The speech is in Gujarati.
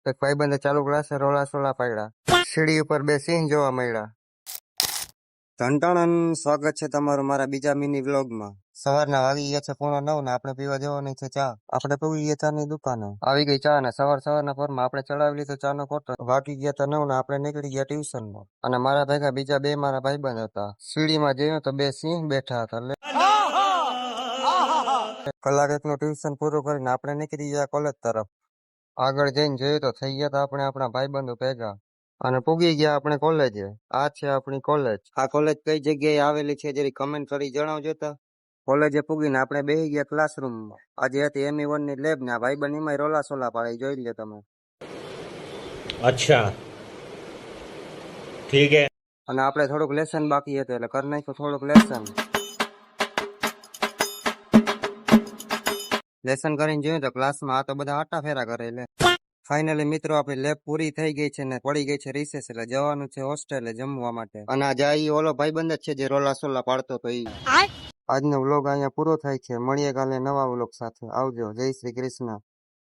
એક ભાઈબંધે ચાલુ ક્લાસે રોલા સોલા પાડ્યા. સીડી ઉપર બે સિંહ જોવા મળ્યા. ધંટાણન સ્વાગત છે તમારું મારા બીજા મિની વ્લોગમાં. સવારના વાગી ગયા છે 9:45 ને આપણે પીવા જવાની છે ચા. આપણે પીવી ગયા ચાની દુકાને. આવી ગઈ ચા ને સવારના પરમાં આપણે ચડાવી લીધો ચાનો કોટો. વાગી ગયા તો 9 ને આપણે નીકળી ગયા ટ્યુશનમાં. અને મારા ભેગા બીજા બે મારા ભાઈબંધ હતા. સીડીમાં જોયું તો બે સિંહ બેઠા હતા. કલાક એકનું ટ્યુશન પૂરું કરીને આપણે નીકળી ગયા કોલેજ તરફ. આગળ જઈને જોયું તો થઈ ગયા હતા આપણે આપણા ભાઈબંધો ભેગા. અને પૂગી ગયા આપણે કોલેજે. આ છે આપણી કોલેજ. આ કોલેજ કઈ જગ્યાએ આવેલી છે જરી કમેન્ટ કરી જણાવજો તો. કોલેજે પૂગીને આપણે બેસી ગયા ક્લાસરૂમમાં. આજે હતી ME1 ની લેબ ને આ ભાઈબંધ એમાંય રોલા સોલા પાડે જોઈ લે તમે. अच्छा ठीक है। અને આપણે થોડુંક લેસન બાકી હતું એટલે કરી નાખ્યું થોડુંક લેસન. લેસન કરીને જોયું તો ક્લાસમાં આ તો બધા આટા ફેરા કરે લે. ફાઇનલી મિત્રો આપણી લેબ પૂરી થઈ ગઈ છે ને પડી ગઈ છે રિસેસ એટલે જવાનું છે હોસ્ટેલે જમવા માટે. અને આજે આ ઈ ઓલો ભાઈબંધ જ છે જે રોલા સોલા પાડતો તો ઈ. આજનો વ્લોગ અહીંયા પૂરો થાય છે. મળીએ કાલે નવા વ્લોગ સાથે. આવજો. જય શ્રી કૃષ્ણ.